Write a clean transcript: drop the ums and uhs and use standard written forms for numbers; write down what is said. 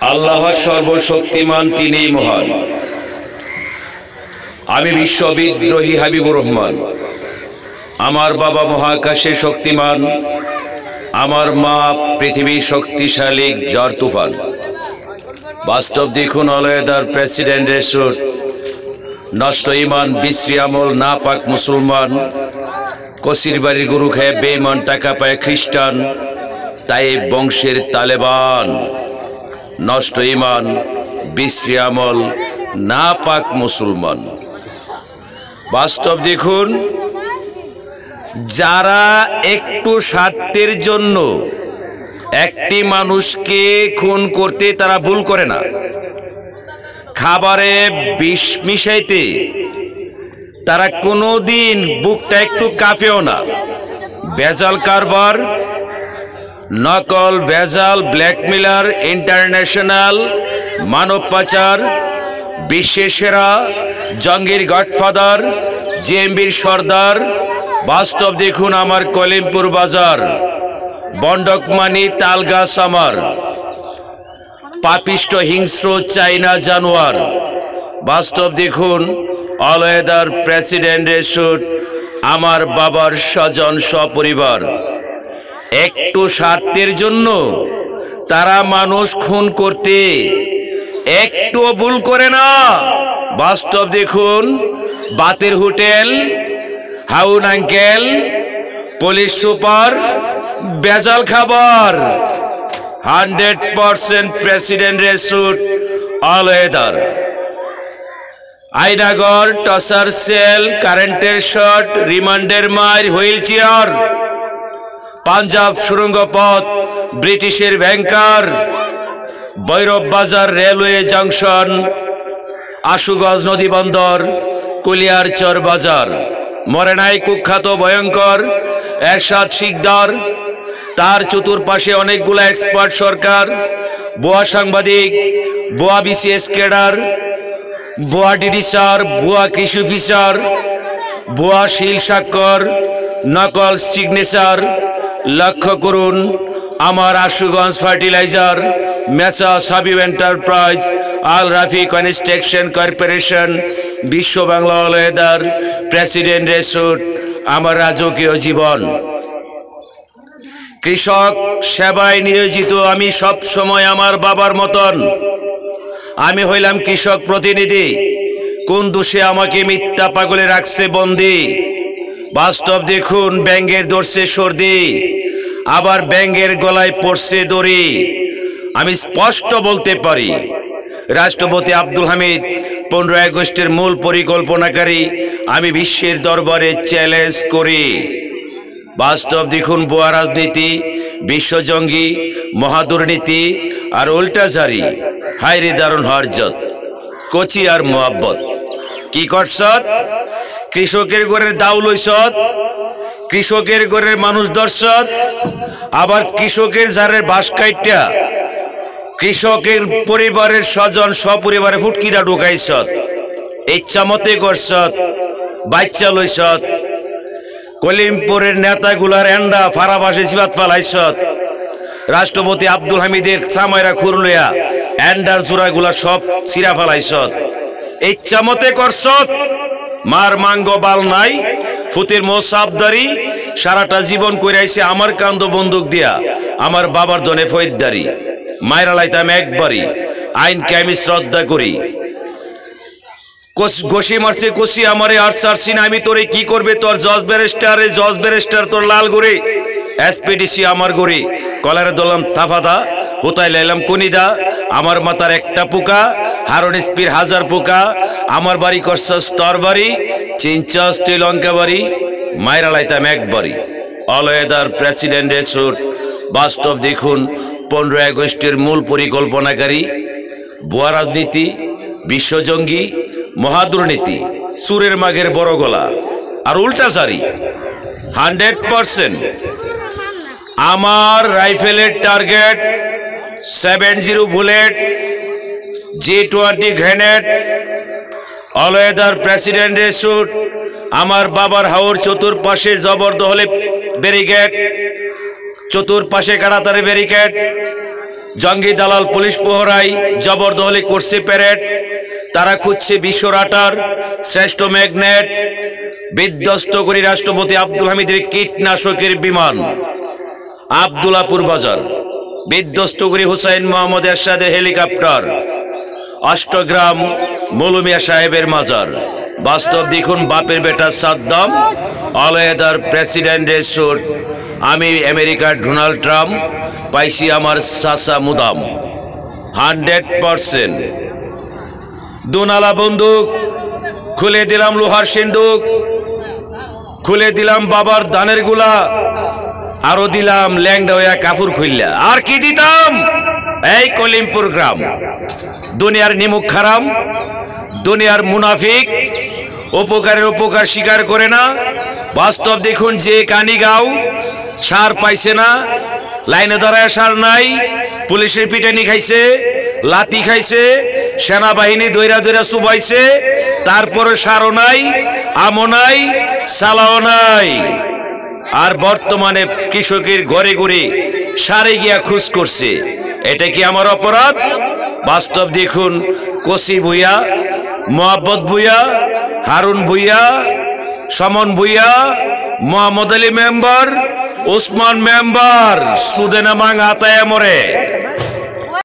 আল্লাহ সর্বশক্তিমান, তিনিই মহান। আমি বিশ্ববিদ্রোহী হাবিবুর রহমান। আমার বাবা মহাকাশে শক্তিমান, আমার মা পৃথিবীর শক্তিশালী ঝড় তুফান। বাস্তব দেখুন, অলয়েদার প্রেসিডেন্টের সুট, নষ্ট ইমান, বিশ্রী আমল, না পাক মুসলমান, কসির বাড়ির গরু খেয়ে বেঈমান, টাকা পায় খ্রিস্টান, তাই বংশের তালেবান। নষ্ট ইমান, বিশ্রী আমল, না পাক মুসলমান। বাস্তব দেখুন, যারা একটু স্বার্থের জন্য একটি মানুষকে খুন করতে তারা ভুল করে না। খাবারে বিষ মিশাইতে তারা কোনোদিন বুকটা একটু কাঁপেও না। ভেজাল কারবার, নকল, ভেজাল, ব্ল্যাকমেলার, ইন্টারন্যাশনাল মানব পাচার, বিশ্বের সেরা, জঙ্গির গডফাদার, জেএমবির সর্দার। বাস্তব দেখুন, আমার কলিমপুর বাজার, বন্ডকমানি, তালগাছ আমার, পাপিষ্ট হিংস্র চাইনা জানোয়ার। বাস্তব দেখুন, অলয়েদার প্রেসিডেন্টের সুট, আমার বাবার স্বজন সপরিবার। একটু স্বার্থের জন্য তারা মানুষ খুন করতে একটুও ভুল করে না। বাস্তব দেখুন, বাতের হোটেল, হাউন আঙ্কেল, পুলিশ সুপার, ভেজাল খাবার। 100% প্রেসিডেন্টের সুট, অলয়েদার। আইনাগর, টসার সেল, কারেন্টের শট, রিমান্ডের মার, হুইল চেয়ার, পাঞ্জাব সুরঙ্গ পথ, ব্রিটিশের ব্যাংকার, ভৈরব বাজার রেলওয়ে জংশন, আশুগঞ্জ নদী বন্দর, কুলিয়ারচর বাজার। মরেনাই কুখ্যাত ভয়ঙ্কর এরশাদ শিকদার, তার চতুর্পাশে অনেকগুলো এক্সপার্ট সরকার, ভুয়া সাংবাদিক, ভুয়া বিসিএস ক্যাডার, ভুয়া ডিডি স্যার, ভুয়া কৃষি অফিসার, ভুয়া শিল স্বাক্ষর, নকল সিগনেচার। লক্ষ্য করুন, আমার Ashuganj fertiliser, messrs Habib enterprise, Al Rafi construction corporation, Bishwa Bangla অলয়েদার প্রেসিডেন্টের সুট, আমার রাজকীয় জীবন। কৃষক সেবায় নিয়োজিত আমি সব সময় আমার বাবার মতন। আমি হইলাম কৃষক প্রতিনিধি। কোন দোষে আমাকে মিথ্যা পাগলে রাখছে বন্দি? বাস্তব দেখুন, ব্যাঙের ধরছে সর্দি, আবার ব্যাঙের গলায় পড়ছে দড়ি। আমি স্পষ্ট বলতে পারি, রাষ্ট্রপতি আব্দুল হামিদ 15 আগস্টের মূল পরিকল্পনাকারী। আমি বিশ্বের দরবারে চ্যালেঞ্জ করি। বাস্তব দেখুন, ভুয়া রাজনীতি, বিশ্বজঙ্গি, মহাদুর্নীতি আর উল্টাজারি। হায়রে দারুণ হরজত, কচি আর মোহাব্বত। কি করছত? কৃষকের ঘরের দাউ লইছত, কৃষকের ঘরের মানুষ দর্শত, আবার কৃষকের জারের বাস কাইটা কৃষকের পরিবারের স্বজন সপরিবারে ফুটকিটা ঢুকাইছত। ইচ্ছা মতে করছত, বাচ্চা লইছত। কলিমপুরের নেতাগুলার এন্ডা ফারাবাসে জিবাত ফালাইছত। রাষ্ট্রপতি আব্দুল হামিদের চামাইরা খুরলিয়া এন্ডার জোড়াগুলা সব ছিঁড়া ফালাইছত। ইচ্ছা মতে করছত। মার মাঙ্গ বাল নাই, ফুতের মোসাবদারি, সারাটা জীবন কইরাইছে আমার কান্দ বন্দুক দিয়া, আমার বাবার দনে ফৌজদারি। মায়েরা লাইতাম একবারই, আইনকে আমি শ্রদ্ধা করি। ঘষি মারছে কষি আমারে আর ছাড়ছি না আমি। তোরে কি করবে তোর জজ ব্যারিস্টার তোর লাল গড়ি, এসপিডিসি আমার গড়ি। কলারে দলাম তাফাদা, হোতায় লাইলাম কনিদা। আমার মাথার একটা পোকা, হারন স্পির 1000 পোকা। আমার বাড়ি করছস তোর বাড়ি, চিনচস তুই লঙ্কা বাড়ি। মায়েরা লাইতাম একবারই। অলয়েদার প্রেসিডেন্টের সুট। বাস্তব দেখুন, 15 আগস্টের মূল পরিকল্পনাকারী। ভুয়া রাজনীতি, বিশ্বজঙ্গি, মহাদুর্নীতি, সুরের মাগের বড় গলা আর উল্টাচারি। 100% আমার রাইফেলের টার্গেট 70 বুলেট, G20 গ্রেনেড। অলয়েদার প্রেসিডেন্টের সুট। আমার বাবার হাওর চতুর্পাশে জবরদখলে ব্যারিকেড, চতুর্পাশে কারাতারে ব্যারিকেড। জঙ্গি দালাল পুলিশ প্রহরায় জবরদখলি করছে প্যারেড। তারা খুঁজছে বিশ্ব রাটার শ্রেষ্ঠ ম্যাগনেট বিধ্বস্ত করে রাষ্ট্রপতি আব্দুল হামিদের কীটনাশকের বিমান। আব্দুল্লাপুর বাজার বিধ্বস্ত করে হুসাইন মোহাম্মদ এরশাদের হেলিকপ্টার। অষ্টগ্রাম মৌলমিয়া সাহেবের মাজার। বাস্তব দেখুন বাপের বেটা সাদ্দাম অলয়েদার প্রেসিডেন্টের সুট। আমি আমেরিকার ডোনাল্ড ট্রাম্প পাইছি আমার সাসা মুদাম 100%। দুনালা বন্দুক খুলে দিলাম, লোহার সিন্দুক খুলে দিলাম, বাবার দানের গুলা আরো দিলাম ল্যাংডা হইয়া কাপুর খুললা। আর কি দিতাম? এই কলিমপুর গ্রাম। দুনিয়ার নিমুখ খারাম, দুনিয়ার মুনাফিক, উপকারের উপকার স্বীকার করে না। বাস্তব দেখুন, যে কানি গাও সার পাইছে না, লাইনে দাঁড়ায় সার নাই, পুলিশের পিটানি খাইছে, লাতি খাইছে, সেনাবাহিনী দৈরা দৈরা চুবাইছে, তারপরে সারও নাই, আমও নাই, সালাও নাই। আর বর্তমানে কৃষকের ঘরে ঘরে সারে গিয়া খুঁজ করছে। এটা কি আমার অপরাধ? বাস্তব দেখুন, কসি ভুইয়া, মোহাম্মদ ভুইয়া, হারুন ভুইয়া, সমন ভুইয়া, মোহাম্মদ আলী মেম্বার, ওসমান মেম্বার সুদেনা মাং আতায় মরে।